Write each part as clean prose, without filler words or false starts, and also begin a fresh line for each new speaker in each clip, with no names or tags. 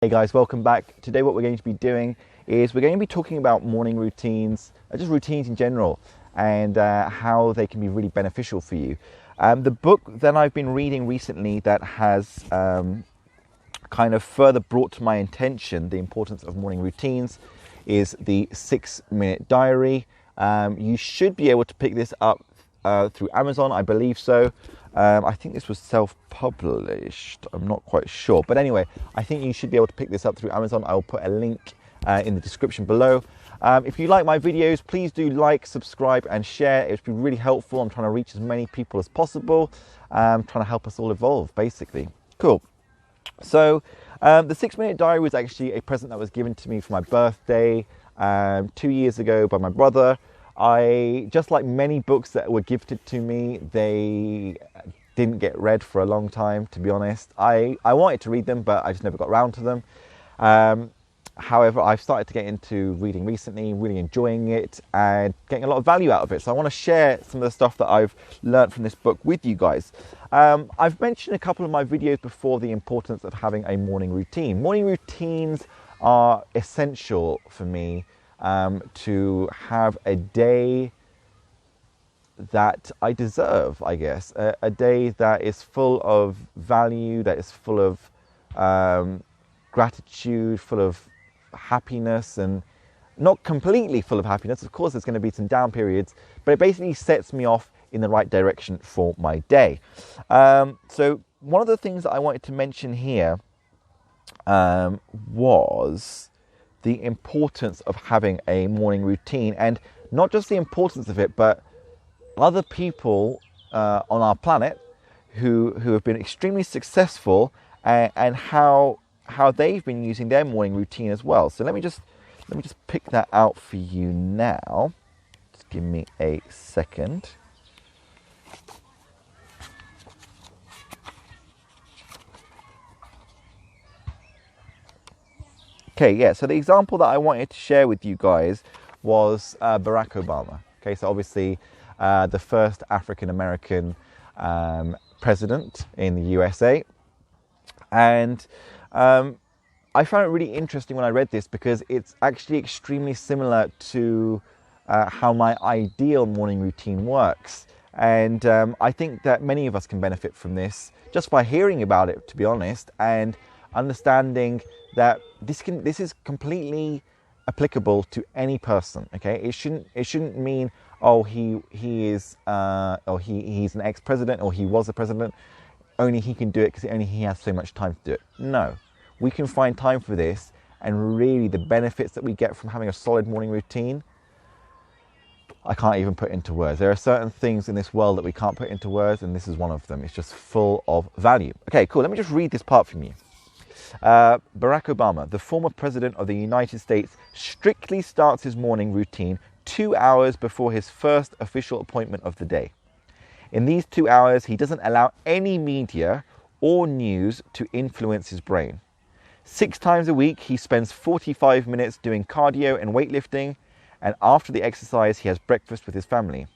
Hey guys, welcome back. Today what we're going to be doing is we're going to be talking about morning routines, just routines in general, and how they can be really beneficial for you. The book that I've been reading recently that has kind of further brought to my attention the importance of morning routines is the 6-Minute Diary. You should be able to pick this up through Amazon, I believe so. I think this was self-published, I'm not quite sure. But anyway, I think you should be able to pick this up through Amazon. I will put a link in the description below. If you like my videos, please do like, subscribe and share. It would be really helpful. I'm trying to reach as many people as possible. Trying to help us all evolve, basically. Cool. So the 6-Minute Diary was actually a present that was given to me for my birthday 2 years ago by my brother. Just like many books that were gifted to me, they didn't get read for a long time, to be honest. I wanted to read them, but I just never got around to them. However, I've started to get into reading recently, really enjoying it and getting a lot of value out of it. So I want to share some of the stuff that I've learned from this book with you guys. I've mentioned a couple of my videos before the importance of having a morning routine. Morning routines are essential for me to have a day that I deserve, I guess. A day that is full of value, that is full of gratitude, full of happiness, and not completely full of happiness. Of course, there's going to be some down periods, but it basically sets me off in the right direction for my day. So one of the things that I wanted to mention here was the importance of having a morning routine, and not just the importance of it, but other people on our planet who have been extremely successful and how they've been using their morning routine as well. So let me just pick that out for you now. Just give me a second. Okay, yeah, so the example that I wanted to share with you guys was Barack Obama. Okay, so obviously the first African-American president in the USA. And I found it really interesting when I read this because it's actually extremely similar to how my ideal morning routine works. And I think that many of us can benefit from this just by hearing about it, to be honest, and understanding that this is completely applicable to any person. Okay, it shouldn't mean, oh, he's an ex-president, or he was a president, only he can do it because only he has so much time to do it. No, we can find time for this, and really the benefits that we get from having a solid morning routine, I can't even put into words. There are certain things in this world that we can't put into words, and this is one of them. It's just full of value. Okay, cool. Let me just read this part from you. Barack Obama, the former president of the United States, strictly starts his morning routine 2 hours before his first official appointment of the day. In these 2 hours, he doesn't allow any media or news to influence his brain. 6 times a week, he spends 45 minutes doing cardio and weightlifting, and after the exercise, he has breakfast with his family.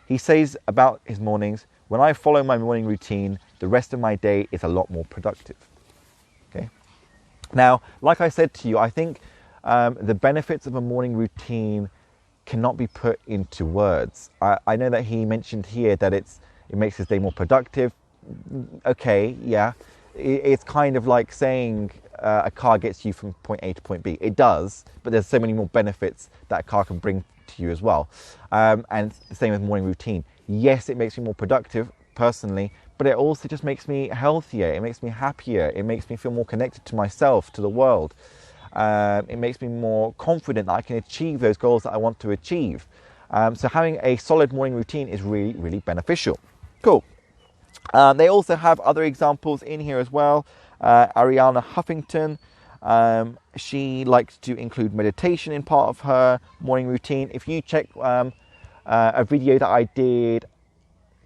He says about his mornings, "When I follow my morning routine, the rest of my day is a lot more productive." Okay. Now, like I said to you, I think the benefits of a morning routine cannot be put into words. I know that he mentioned here that it makes his day more productive. Okay, yeah. It's kind of like saying a car gets you from point A to point B. It does, but there's so many more benefits that a car can bring to you as well. And the same with morning routine. Yes, it makes me more productive personally, but it also just makes me healthier. It makes me happier. It makes me feel more connected to myself, to the world. It makes me more confident that I can achieve those goals that I want to achieve. So having a solid morning routine is really, really beneficial. Cool. They also have other examples in here as well. Ariana Huffington, she likes to include meditation in part of her morning routine. If you check a video that I did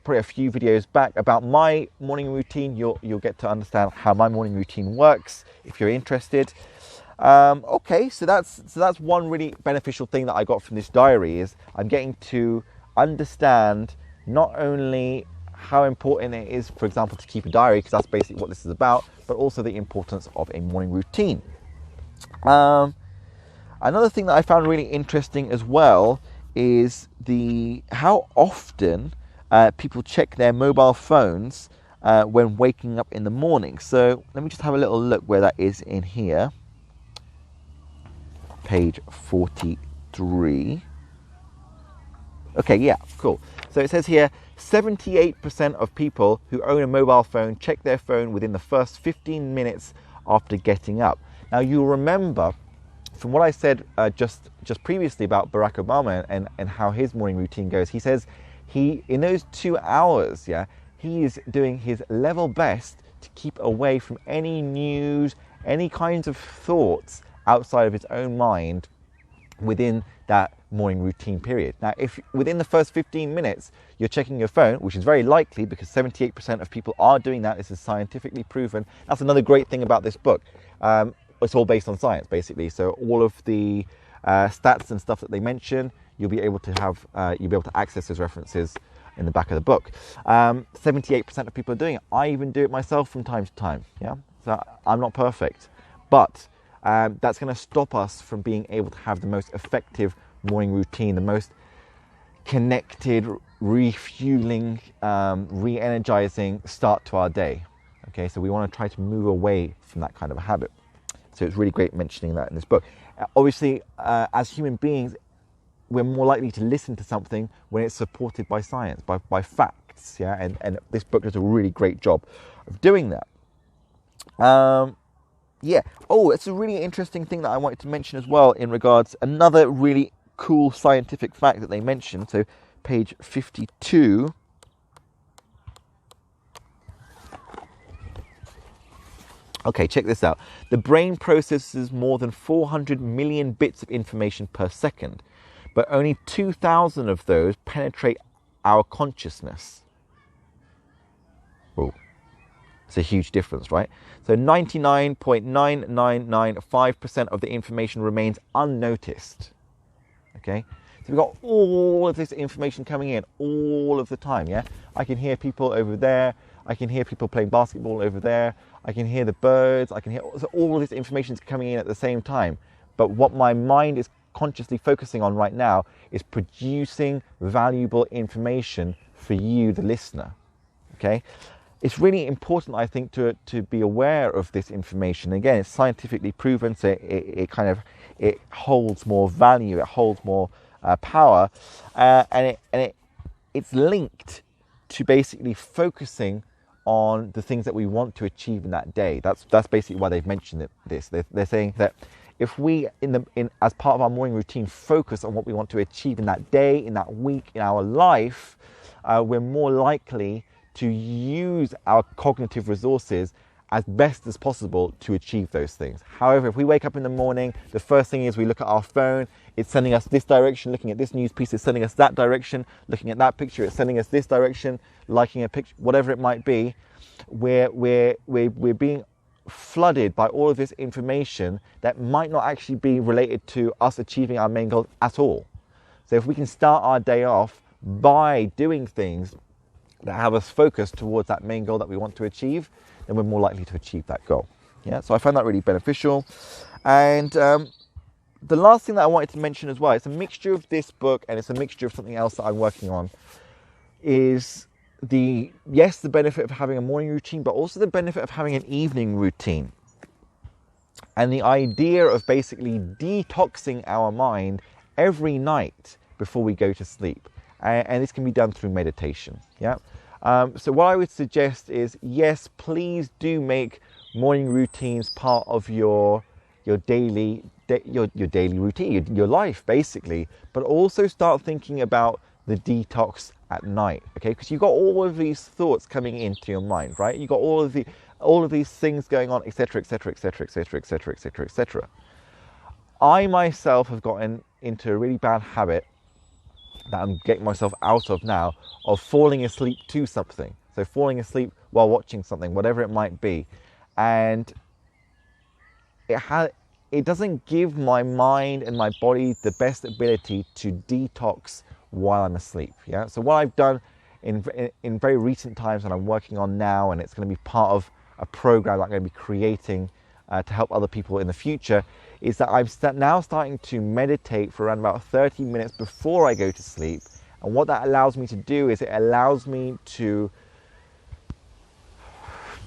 probably a few videos back about my morning routine, you'll get to understand how my morning routine works if you're interested. Okay, so that's one really beneficial thing that I got from this diary, is I'm getting to understand not only how important it is, for example, to keep a diary, because that's basically what this is about, but also the importance of a morning routine. Another thing that I found really interesting as well is how often people check their mobile phones when waking up in the morning. So let me just have a little look where that is in here. Page 43. Okay, yeah, cool. So it says here, 78% of people who own a mobile phone check their phone within the first 15 minutes after getting up. Now, you'll remember from what I said just previously about Barack Obama and how his morning routine goes. He says in those 2 hours, yeah, he is doing his level best to keep away from any news, any kinds of thoughts outside of his own mind within that morning routine period. Now, if within the first 15 minutes you're checking your phone, which is very likely because 78% of people are doing that, this is scientifically proven. That's another great thing about this book. It's all based on science, basically. So all of the stats and stuff that they mention, you'll be able to access those references in the back of the book. 78% of people are doing it. I even do it myself from time to time. Yeah, so I'm not perfect, but that's going to stop us from being able to have the most effective morning routine, the most connected, refueling, re-energizing start to our day. Okay, so we want to try to move away from that kind of a habit. So it's really great mentioning that in this book. Obviously, as human beings, we're more likely to listen to something when it's supported by science, by facts. Yeah, and this book does a really great job of doing that. Yeah. Oh, it's a really interesting thing that I wanted to mention as well in regards another really cool scientific fact that they mentioned. So, page 52. Okay, check this out. The brain processes more than 400 million bits of information per second, but only 2,000 of those penetrate our consciousness. Whoa. It's a huge difference, right? So 99.9995% of the information remains unnoticed. Okay? So we've got all of this information coming in all of the time, yeah? I can hear people over there. I can hear people playing basketball over there. I can hear the birds. I can hear so all of this information is coming in at the same time. But what my mind is consciously focusing on right now is producing valuable information for you, the listener. Okay? It's really important, I think, to be aware of this information. Again, it's scientifically proven, so it holds more value, it holds more power, and it's linked to basically focusing on the things that we want to achieve in that day. That's basically why they've mentioned this. They're saying that if we, as part of our morning routine, focus on what we want to achieve in that day, in that week, in our life, we're more likely to use our cognitive resources as best as possible to achieve those things. However, if we wake up in the morning, the first thing is we look at our phone, it's sending us this direction, looking at this news piece, it's sending us that direction, looking at that picture, it's sending us this direction, liking a picture, whatever it might be, we're being flooded by all of this information that might not actually be related to us achieving our main goal at all. So if we can start our day off by doing things that have us focused towards that main goal that we want to achieve, then we're more likely to achieve that goal. Yeah, so I find that really beneficial. And the last thing that I wanted to mention as well, it's a mixture of this book and it's a mixture of something else that I'm working on, is the benefit of having a morning routine, but also the benefit of having an evening routine. And the idea of basically detoxing our mind every night before we go to sleep. And this can be done through meditation. Yeah. So what I would suggest is, yes, please do make morning routines part of your daily routine, your life basically. But also start thinking about the detox at night. Okay, because you've got all of these thoughts coming into your mind, right? You've got all of these things going on, etc., etc., etc., etc., etc., etc., etc. I myself have gotten into a really bad habit that I'm getting myself out of now, of falling asleep to something. So falling asleep while watching something, whatever it might be. And it doesn't give my mind and my body the best ability to detox while I'm asleep. Yeah. So what I've done in very recent times, and I'm working on now, and it's going to be part of a program that I'm going to be creating to help other people in the future, is that I'm now starting to meditate for around about 30 minutes before I go to sleep. And what that allows me to do is it allows me to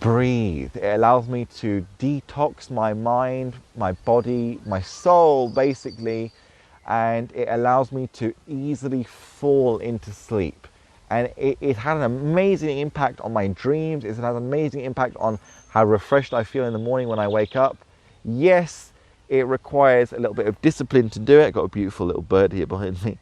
breathe. It allows me to detox my mind, my body, my soul, basically, and it allows me to easily fall into sleep. And it had an amazing impact on my dreams. It has an amazing impact on how refreshed I feel in the morning when I wake up. Yes, it requires a little bit of discipline to do it. I've got a beautiful little bird here behind me.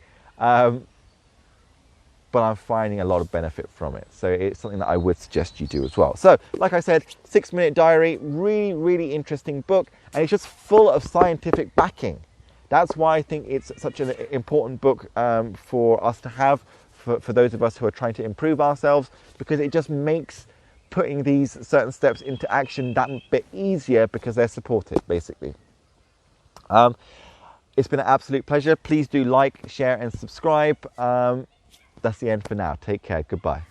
But I'm finding a lot of benefit from it. So it's something that I would suggest you do as well. So, like I said, 6-Minute Diary, really, really interesting book. And it's just full of scientific backing. That's why I think it's such an important book for us to have, for those of us who are trying to improve ourselves, because it just makes putting these certain steps into action that bit easier because they're supported, basically. It's been an absolute pleasure. Please do like, share and subscribe. That's the end for now. Take care. Goodbye.